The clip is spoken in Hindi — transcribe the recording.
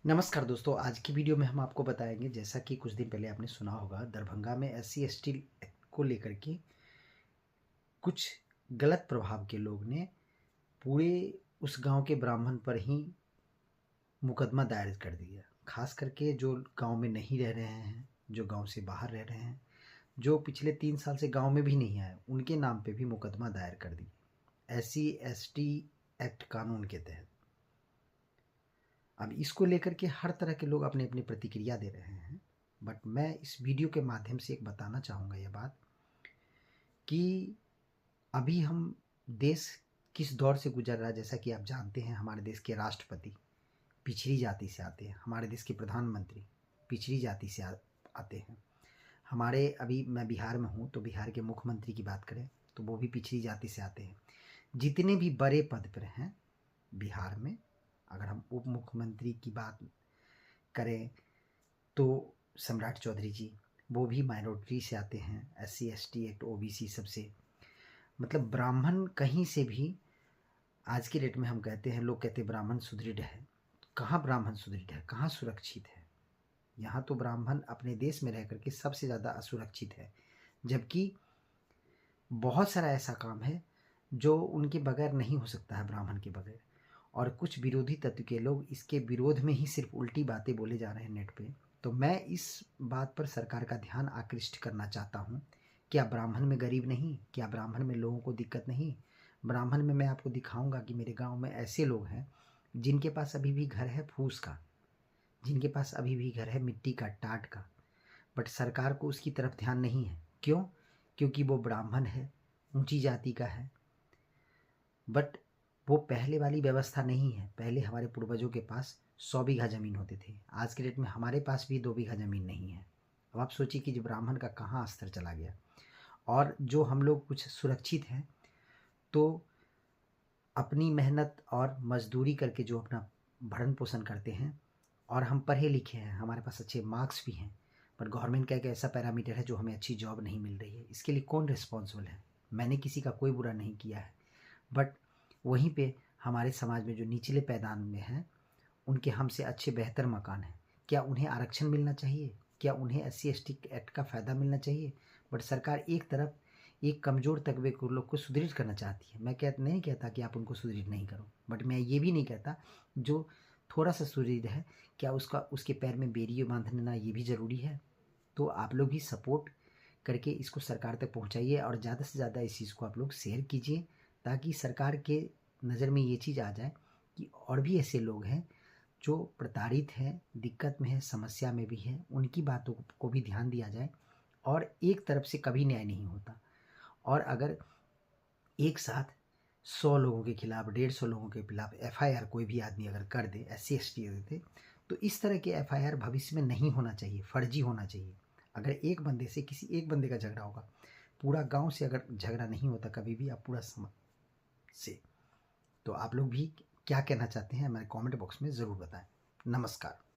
नमस्कार दोस्तों, आज की वीडियो में हम आपको बताएंगे जैसा कि कुछ दिन पहले आपने सुना होगा दरभंगा में एससी एसटी को लेकर के कुछ गलत प्रभाव के लोग ने पूरे उस गांव के ब्राह्मण पर ही मुकदमा दायर कर दिया। खास करके जो गांव में नहीं रह रहे हैं, जो गांव से बाहर रह रहे हैं, जो पिछले 3 साल से गांव में भी नहीं आए, उनके नाम पे भी मुकदमा दायर कर दिया एससी एसटी एक्ट कानून के तहत। अब इसको लेकर के हर तरह के लोग अपनी अपनी प्रतिक्रिया दे रहे हैं, बट मैं इस वीडियो के माध्यम से एक बताना चाहूँगा ये बात कि अभी हम देश किस दौर से गुजर रहा है। जैसा कि आप जानते हैं, हमारे देश के राष्ट्रपति पिछड़ी जाति से आते हैं, हमारे देश के प्रधानमंत्री पिछड़ी जाति से आते हैं। हमारे अभी मैं बिहार में हूँ, तो बिहार के मुख्यमंत्री की बात करें तो वो भी पिछड़ी जाति से आते हैं। जितने भी बड़े पद पर हैं बिहार में, अगर हम उप मुख्यमंत्री की बात करें तो सम्राट चौधरी जी, वो भी माइनॉरिटी से आते हैं, एससी एसटी एक्ट ओबीसी सबसे, मतलब ब्राह्मण कहीं से भी। आज के डेट में हम कहते हैं, लोग कहते हैं ब्राह्मण सुदृढ़ है। कहाँ ब्राह्मण सुदृढ़ है, कहाँ सुरक्षित है? यहाँ तो ब्राह्मण अपने देश में रह करके सबसे ज़्यादा असुरक्षित है, जबकि बहुत सारा ऐसा काम है जो उनके बगैर नहीं हो सकता है, ब्राह्मण के बगैर। और कुछ विरोधी तत्व के लोग इसके विरोध में ही सिर्फ उल्टी बातें बोले जा रहे हैं नेट पे। तो मैं इस बात पर सरकार का ध्यान आकृष्ट करना चाहता हूँ। क्या ब्राह्मण में गरीब नहीं? क्या ब्राह्मण में लोगों को दिक्कत नहीं? ब्राह्मण में मैं आपको दिखाऊंगा कि मेरे गांव में ऐसे लोग हैं जिनके पास अभी भी घर है फूस का, जिनके पास अभी भी घर है मिट्टी का, टाट का, बट सरकार को उसकी तरफ ध्यान नहीं है। क्यों? क्योंकि वो ब्राह्मण है, ऊंची जाति का है, बट वो पहले वाली व्यवस्था नहीं है। पहले हमारे पूर्वजों के पास 100 बीघा ज़मीन होते थे, आज के डेट में हमारे पास भी 2 बीघा ज़मीन नहीं है। अब आप सोचिए कि जो ब्राह्मण का कहाँ स्तर चला गया। और जो हम लोग कुछ सुरक्षित हैं, तो अपनी मेहनत और मजदूरी करके जो अपना भरण पोषण करते हैं, और हम पढ़े लिखे हैं, हमारे पास अच्छे मार्क्स भी हैं, बट गवर्नमेंट का एक ऐसा पैरामीटर है जो हमें अच्छी जॉब नहीं मिल रही है। इसके लिए कौन रिस्पॉन्सिबल है? मैंने किसी का कोई बुरा नहीं किया है, बट वहीं पे हमारे समाज में जो निचले पैदान में हैं, उनके हमसे अच्छे बेहतर मकान हैं, क्या उन्हें आरक्षण मिलना चाहिए? क्या उन्हें एससी एसटी एक्ट का फ़ायदा मिलना चाहिए? बट सरकार एक तरफ एक कमज़ोर तबके को लोग को सुदृढ़ करना चाहती है। मैं नहीं कहता कि आप उनको सुदृढ़ नहीं करो, बट मैं ये भी नहीं कहता जो थोड़ा सा सुदृढ़ है, क्या उसके पैर में बेड़ी बांधना ये भी ज़रूरी है? तो आप लोग भी सपोर्ट करके इसको सरकार तक पहुंचाइए, और ज़्यादा से ज़्यादा इस चीज़ को आप लोग शेयर कीजिए, ताकि सरकार के नज़र में ये चीज़ आ जाए कि और भी ऐसे लोग हैं जो प्रताड़ित हैं, दिक्कत में हैं, समस्या में भी हैं, उनकी बातों को भी ध्यान दिया जाए। और एक तरफ से कभी न्याय नहीं होता। और अगर एक साथ 100 लोगों के खिलाफ, 150 लोगों के खिलाफ एफआईआर कोई भी आदमी अगर कर दे, एससी एसटी देते, तो इस तरह के एफआईआर भविष्य में नहीं होना चाहिए, फर्जी होना चाहिए। अगर एक बंदे से किसी एक बंदे का झगड़ा होगा, पूरा गांव से अगर झगड़ा नहीं होता कभी भी, आप पूरा समाज से। तो आप लोग भी क्या कहना चाहते हैं हमारे कमेंट बॉक्स में ज़रूर बताएं। नमस्कार।